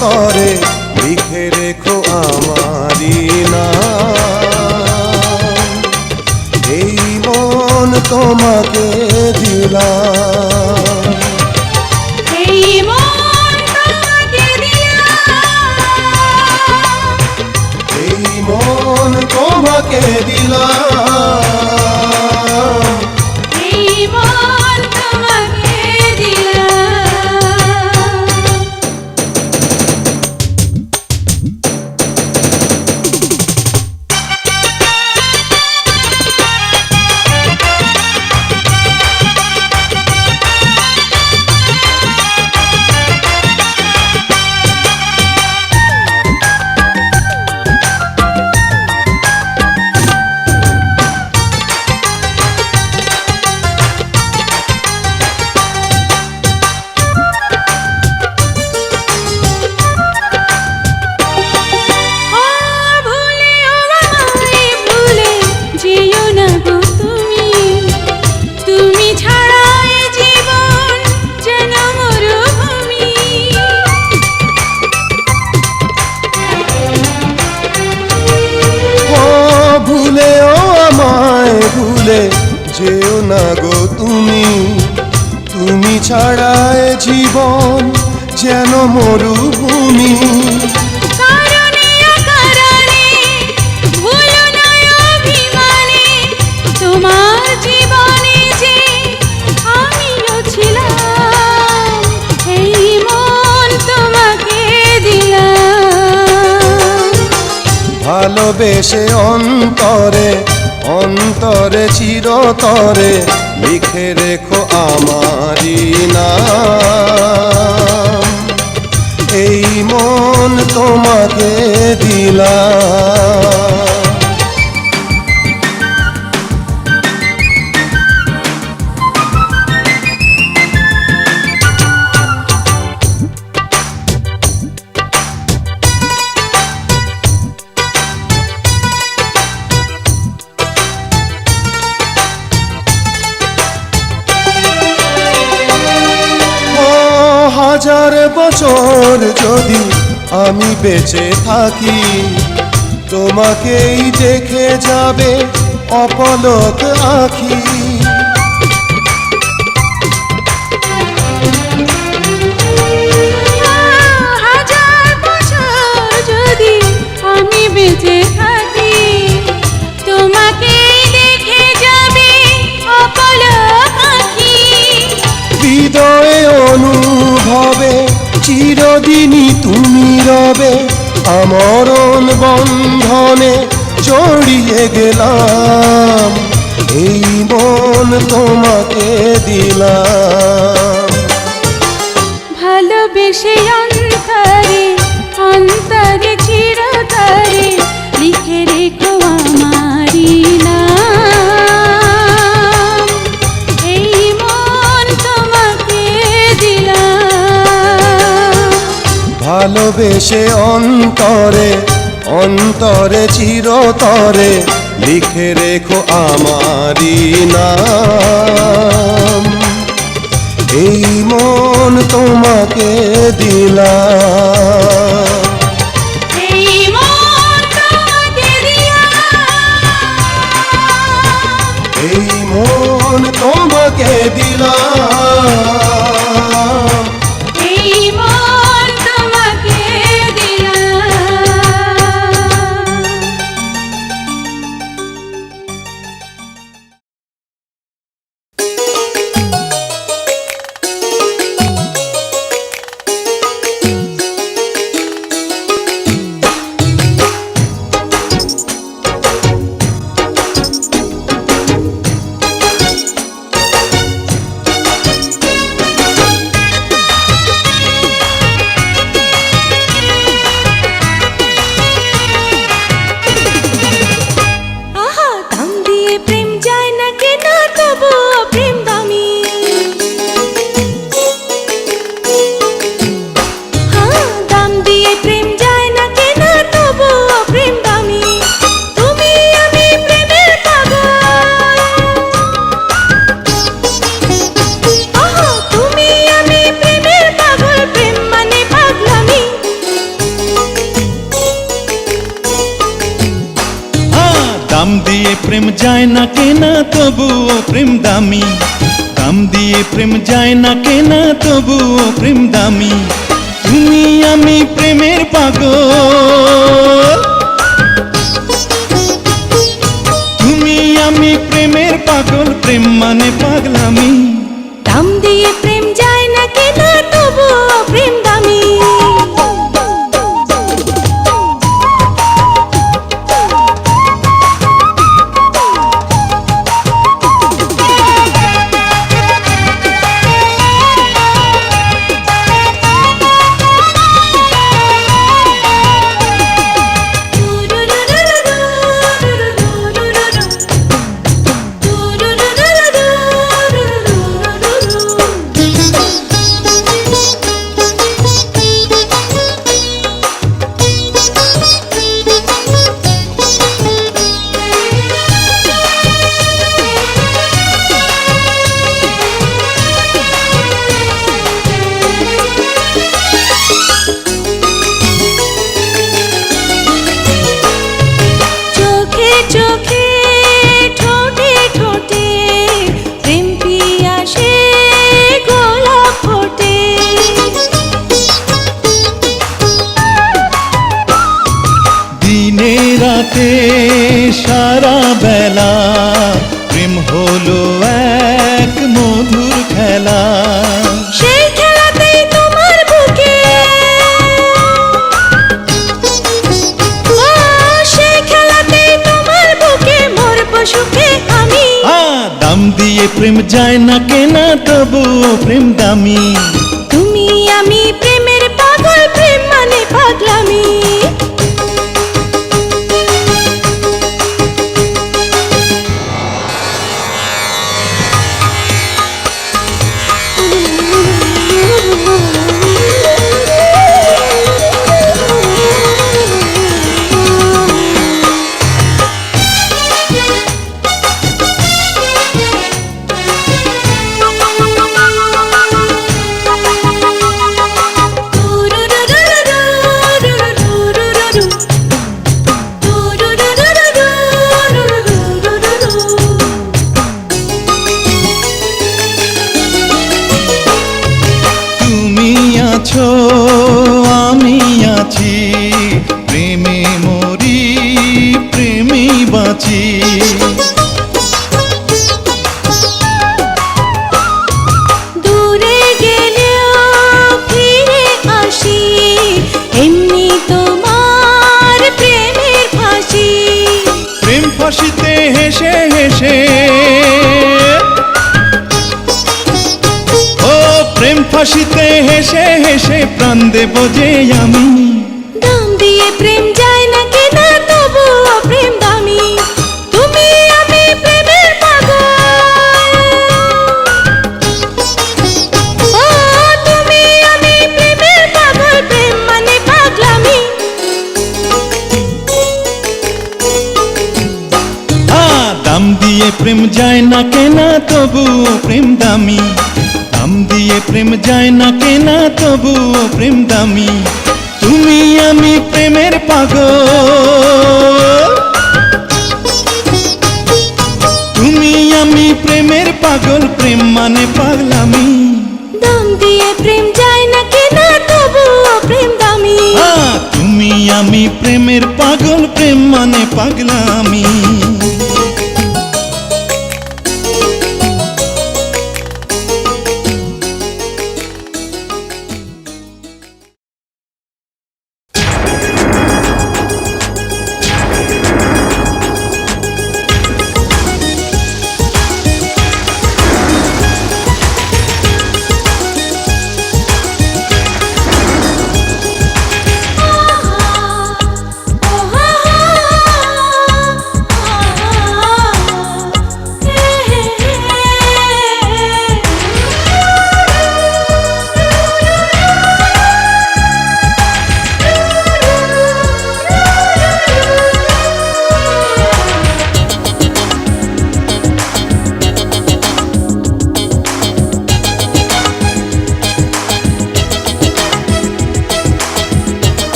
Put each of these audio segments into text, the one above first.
তরে লিখে রেখো আমারি নাম। এই মন তোমাকে দিলাম, এই মন তোমাকে দিলাম, এই মন তোমাকে দিলাম, এই মন তোমাকে দিলাম। যেও না গো তুমি, তুমি ছাড়া এ জীবন যেন মরুভূমি। কারণে অকারণে ভুলো না অভিমানে, তোমার জীবনে যে আমিও ছিলাম, এই মন তোমাকে দিলাম। ভালোবেসে অন্তরে অন্তরে চিরতরে লিখে রেখো আমারি নাম। এই মন তোমাকে দিলাম। হাজার বছর যদি আমি বেঁচে থাকি, তোমাকেই দেখে যাবে অপলক আঁখি। হাজার বছর যদি আমি বেঁচে থাকি, তোমাকেই দেখে যাবে অপলক আঁখি। হৃদয়ে অনুভবে চিরদিনই তুমি রবে, আমরণ বন্ধনে জড়িয়ে গেলাম। এই মন তোমাকে দিলাম। ভালোবেসে অন্তরে অন্তরে চিরতরে লিখে রেখো আমারি নাম। এই মন তোমাকে দিলাম। ভালোবেসে অন্তরে অন্তরে চিরতরে লিখে রেখো আমারি নাম। এই মন তোমাকে দিলাম, এই মন তোমাকে দিলাম, এই মন তোমাকে দিলাম, এই মন তোমাকে দিলাম। প্রেম যায় না কেনা তবুও প্রেম দামি, দাম দিয়ে প্রেম যায় না কেনা তবুও প্রেম দামি। তুমি আমি প্রেমের পাগল, তুমি আমি প্রেমের পাগল, প্রেম মানে পাগলামি। দাম দিয়ে প্রেম যায় না কেনা তবুও প্রেম দামি। চোখে চোখে ঠোঁটে ঠোঁটে প্রেম পিয়াসে গোলাপ ফোটে। দিনে রাতে সারা বেলা প্রেম হলো এক মধুর খেলা। সেই খেলাতেই তোমার বুকে, ও সেই খেলাতেই তোমার বুকে মরবো সুখে আমি। দাম দিয়ে প্রেম যায় না কেনা তবুও প্রেম দামি। তুমি আমি প্রেমের পাগল, প্রেম মানে পাগলামি। তুমি আছো আমি আছি, প্রেমে মরি প্রেমে বাঁচি। দূরে গেলেও ফিরে আসি, এমনি তোমার প্রেমের ফাঁসি। প্রেম ফাঁসিতে হেসে হেসে, ও প্রেম ফাঁসিতে হেসে হেসে প্রাণ দেব যে আমি। দাম দিয়ে প্রেম যায় না কেনা তবুও প্রেম দামি। তুমি আমি প্রেমের পাগল, ও তুমি আমি প্রেমের পাগল, প্রেম মানে পাগলামি। দাম দিয়ে প্রেম যায় না কেনা তবুও প্রেম দামি, দাম দিয়ে প্রেম যায় না কেনা তবুও প্রেম দামি। তুমি আমি প্রেমের পাগল, তুমি আমি প্রেমের পাগল, প্রেম মানে পাগলামি। দাম দিয়ে প্রেম যায় না কেনা তবুও প্রেম দামি। তুমি আমি প্রেমের পাগল, প্রেম মানে পাগলামি।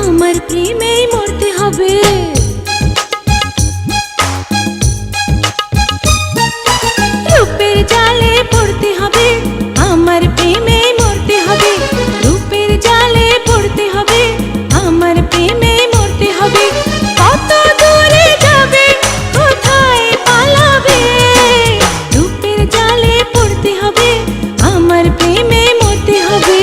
আমার প্রেমেই মরতে হবে। রূপের জালে পড়তে হবে, আমার প্রেমেই মরতে হবে। রূপের জালে পড়তে হবে, আমার প্রেমেই মরতে হবে। কত দূরে যাবে, কোথায় পালাবে? রূপের জালে পড়তে হবে, আমার প্রেমেই মরতে হবে।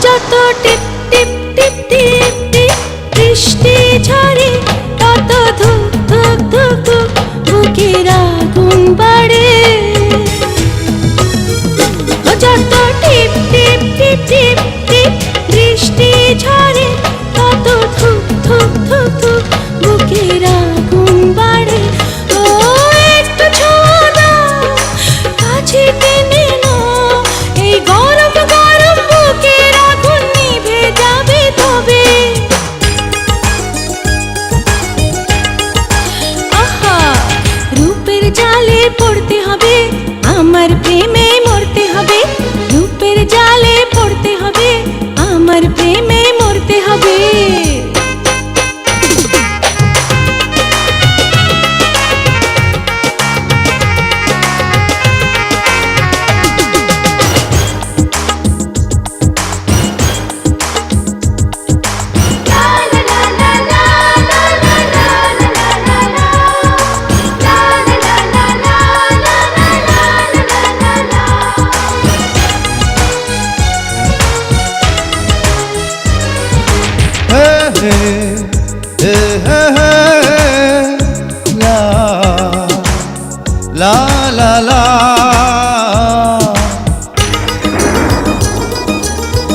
যত টিপ টিপ টিপ টিপ টিপ বৃষ্টি ঝরে, তত ধুক ধুক ধুক ধুক বুকের আগুন বাড়ে। যত টিপ টিপ টিপ টিপ টিপ বৃষ্টি ঝরে, তত ধুক ধুক ধুক ধুক বুকের আগুন বাড়ে। ও একটু ছোঁয়া দাও, কাছে টেনে নাও, এই গরম গরম বুকের আগুন নিভে যাবে তবে। আহা, রূপের জালে পড়তে হবে, আমার প্রেমে মরতে হবে। রূপের জালে পড়তে হবে, আমার প্রেমে মরতে হবে। লা লা লা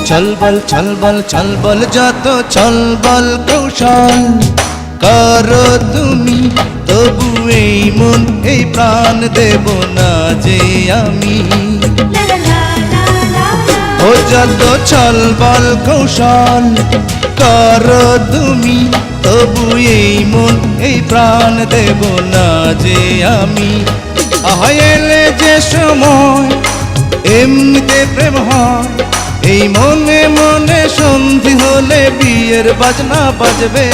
চলবল চলবল চলবল যত চলবল কৌশল করো তুমি, তবু এই মন এই প্রাণ দেব না যে আমি। ও যত চলবল কৌশল করো তুমি, তবু এই মন এই প্রাণ দেব না যে আমি। এলে যে সময় এমনিতে প্রেম হয়, এই মনে মনে সন্ধি হলে বিয়ের বাজনা বাজবে।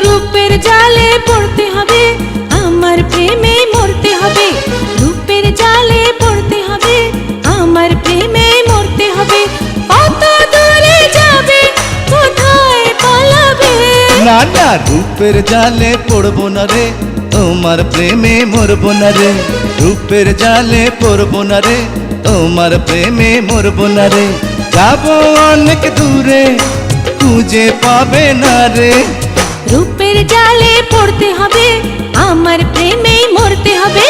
রূপের জালে পড়তে হবে, আমার প্রেমে মরতে হবে। রূপের জালে পড়তে হবে, আমার প্রেমে মরতে হবে। কত দূরে যাবে, কোথায় পালাবে? না না, রূপের জালে পড়বো না রে, তোমার প্রেমে মরবো না রে। রূপের জালে পড়বো না রে, তোমার প্রেমে মরবো না রে। যাবো অনেক দূরে, খুঁজে পাবে না রে। রূপের জালে পড়তে হবে, আমার প্রেমেই মরতে হবে।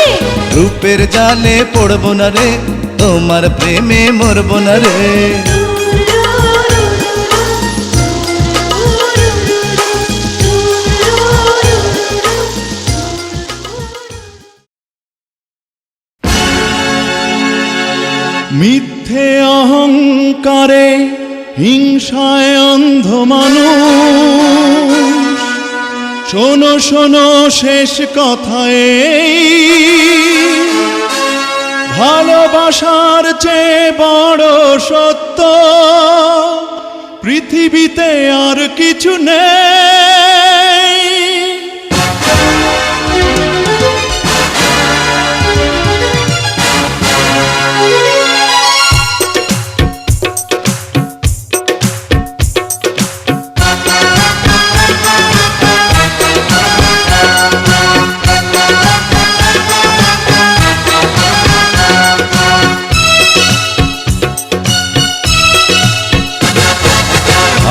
রূপের জালে পড়বো না রে, তোমার প্রেমে মরবো না রে। মিথ্যে অহংকারে হিংসায় অন্ধ মানুষ, শোনো শোনো শেষ কথায়, ভালোবাসার চেয়ে বড় সত্য পৃথিবীতে আর কিছু নেই।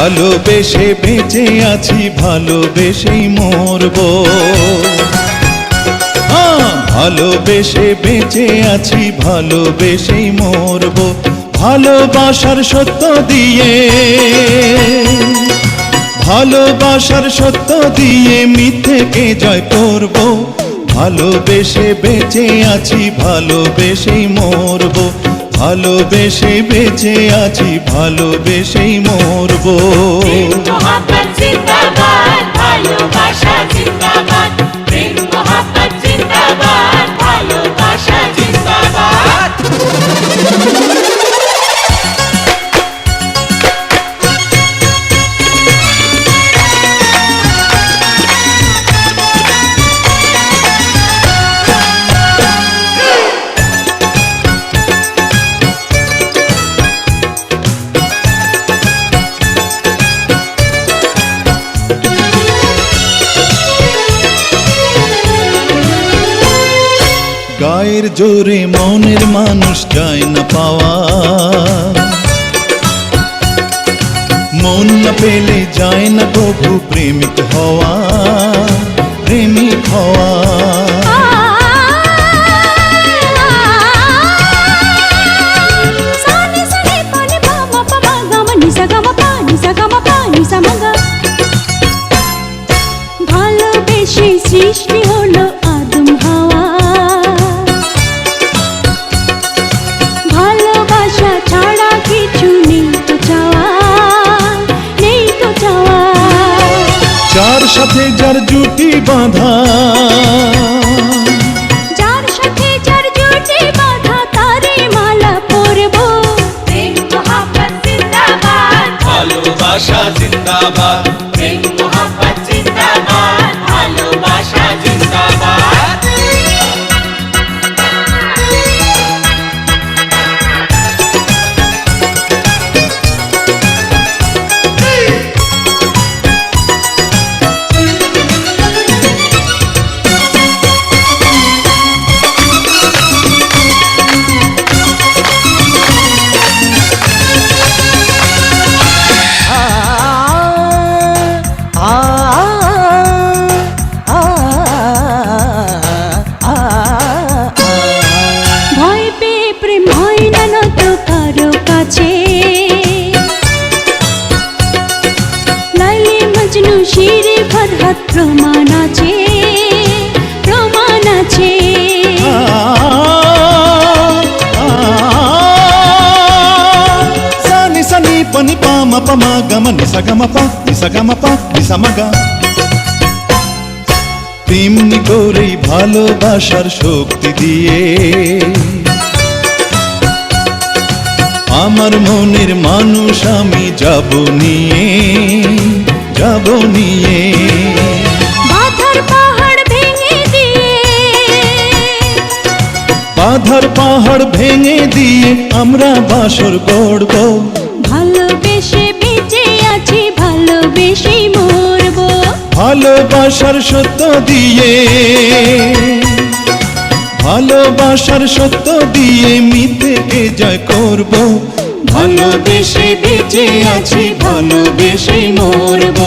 ভালোবেসে বেঁচে আছি ভালোবেসেই মরবো, ভালোবেসে বেঁচে আছি ভালোবেসেই মরবো, ভালোবাসার সত্য দিয়ে, ভালোবাসার সত্য দিয়ে মিথ্যেকে জয় করব, ভালোবেসে বেঁচে আছি ভালোবেসেই মরবো, ভালোবেসে বেঁচে আছি ভালোবেসেই মরবো। মোহাম্মদ জিন্দাবাদ, ভালোবাসা জিন্দাবাদ, প্রেম মোহাম্মদ জিন্দাবাদ, ভালোবাসা জিন্দাবাদ। গায়ের জোরে মনের মানুষ যায় না পাওয়া, মন না পেলে যায় না কবু প্রেমিক হওয়া, প্রেমিক হওয়া। ভালোবেসে সৃষ্টি হলো আদম হাওয়া, ভালোবাসা ছাড়া কিছু নেই তো চাওয়া, নেই তো চাওয়া। যার সাথে যার জুটি বাঁধা, যার সাথে যার জুটি বাঁধা তারে মালা পরবো। প্রেম মোহাম্মদ জিন্দাবাদ, ভালোবাসা জিন্দাবাদ, প্রেম মোহাম্মদ জিন্দাবাদ, ভালোবাসা জিন্দাবাদ। ভয় পেয়ে প্রেম হয় না নত কারো কাছে, লাইলে মজনু শিরে ফরহাদ প্রমাণ আছে, প্রমাণ আছে। সানি সানি পানি পামা পামা গামা নিসা গামা পা নিসা গামা পা নিসা মাগা। তেমনি করেই ভালোবাসার শক্তি দিয়ে আমার মনের মানুষ আমি যাব নিয়ে, যাব নিয়ে। বাধার পাহাড় ভেঙে দিয়ে, বাধার পাহাড় ভেঙে দিয়ে আমরা বাসর গড়ব, ভালোবেসে বেঁচে আছি ভালোবেসেই মরবো। ভালোবাসার সত্য দিয়ে, ভালোবাসার সত্য দিয়ে মিথ্যেকে জয় করব, ভালোবেসে বেঁচে আছি ভালোবেসেই মরব,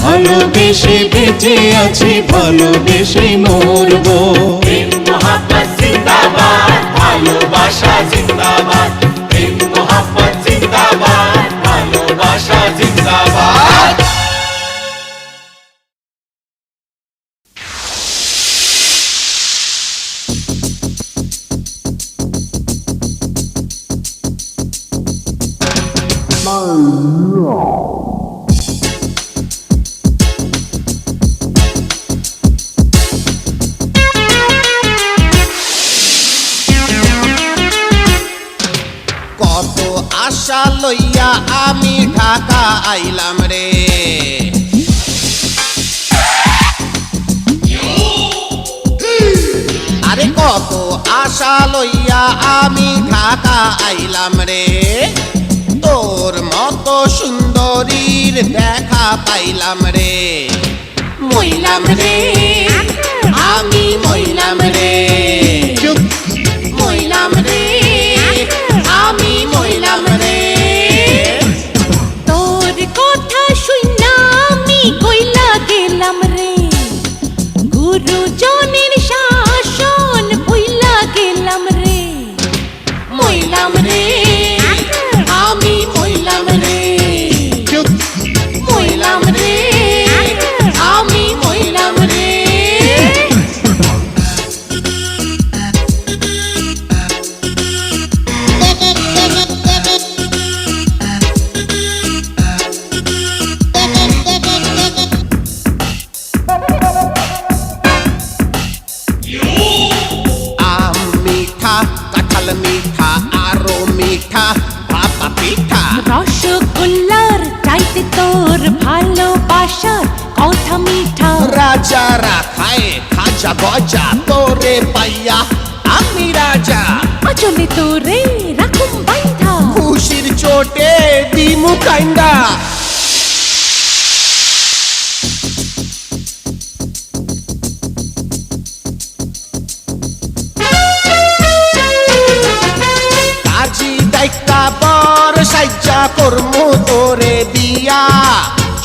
ভালোবেসে বেঁচে আছি ভালোবেসেই মরব। প্রেম মোহাম্মদ জিন্দাবাদ, ভালোবাসা জিন্দাবাদ, প্রেম মোহাম্মদ জিন্দাবাদ, ভালোবাসা জিন্দাবাদ। কত আশা লইয়া আমি ঢাকা আইলাম রে, আরে কত আশা লইয়া আমি ঢাকা আইলাম রে, তোর মতো সুন্দরীর দেখা পাইলাম রে, মইলাম রে আমি মইলাম রে, মইলাম রে আমি মইলাম রে। তোর কথা গুরুজনের শাসন ভুইলা গেলাম রে, মইলাম রে, আমি মইলাম রে, মইলাম রে, আমি মইলাম রে। আম মিঠা, কাঁঠাল মিঠা, আরো মিঠা, ভাপা পিঠা। রসগোল্লার চাইতে তোর ভালোবাসার কথা মিঠা। রাজারা খায় খাজা গজা, তোরে পাইয়া আমি রাজা। আচলে তোরে রাখুম বাইন্ধা, খুশির চোটে দিমু কাইন্দা। কাজী দায়িত্বা বর সাজ্জা করমু তোরে বিয়া,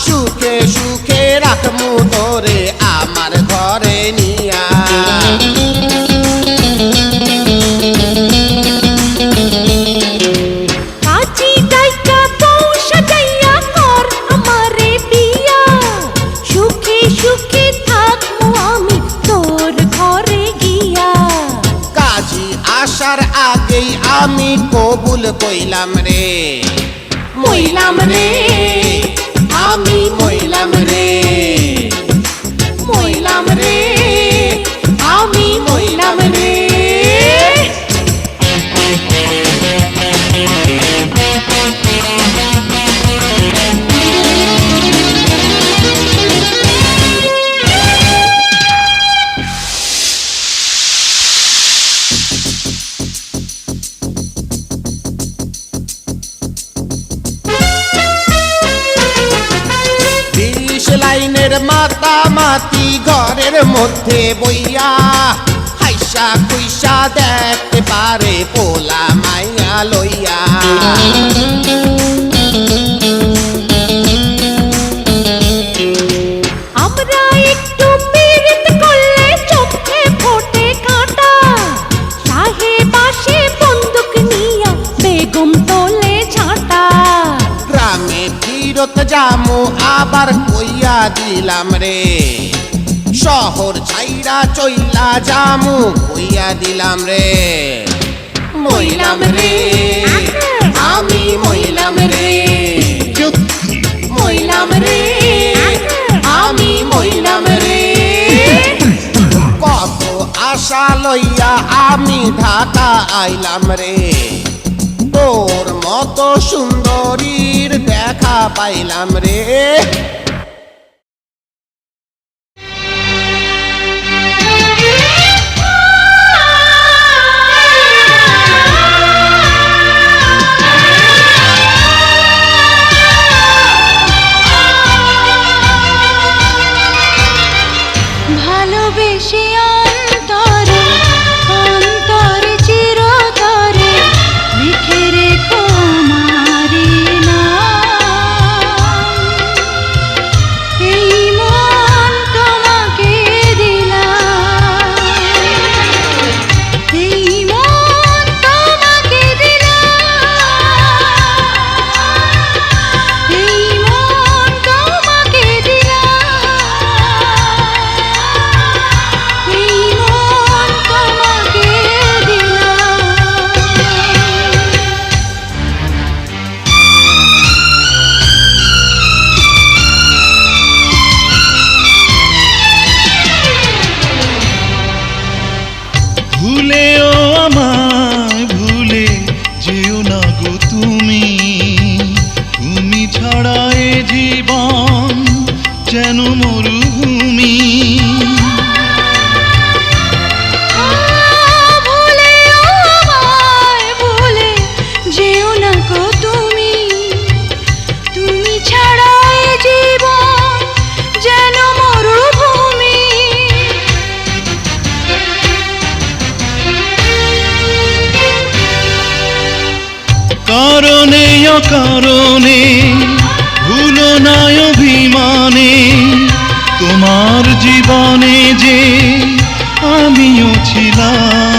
সুখে সুখে রাখমু তোরে আমার ঘরে নিয়া। কাজী ডাইকা বউ সাজাইয়া কর আমারে বিয়া, সুখে সুখে থাকবো আমি তোর ঘরে গিয়া। কাজী আসার আগেই আমি কবুল কইলাম রে, মইলাম রে, আমি মইলাম রে, মইলাম রে, আমি মইলাম রে। লাইনের মাতামাতি ঘরের মধ্যে বইয়া, হাইসা খুইসা দেখতে পারে পোলা মাইয়া লইয়া। আমরা একটু পীড়িত করলে চোখে ফোটে কাঁটা, সাহেব আসে বন্দুক নিয়া বেগম তোলে ঝাঁটা। গ্রামে ফিরত জামু আবার কইয়া দিলাম রে, শহর ছাইরা চইলা জামু কইয়া দিলাম রে। মইলাম রে, আমি মইলাম রে, মইলাম রে, আমি মইলাম রে। কত আশা লইয়া আমি ঢাকা আইলাম রে, তোর মতো সুন্দরীর দেখা পাইলাম রে। ভালোবেসে অন্তরে অন্তরে চিরতরে লিখে রেখো আমারি নাম। এই মন তোমাকে দিলাম, এই মন তোমাকে দিলাম, এই মন তোমাকে দিলাম, এই মন তোমাকে দিলাম। ভুলেও আমায় ভুলে যেও না গো তুমি, তুমি ছাড়া এ জীবন যেন মরুভূমি। ভুলে আমায় ভুলে যেও না গো তুমি, তুমি ছাড়া এ জীবন যেন মরুভূমি। কারণে অকারণে ভুলো না অভিমানে, তোমার জীবনে যে আমিও ছিলাম।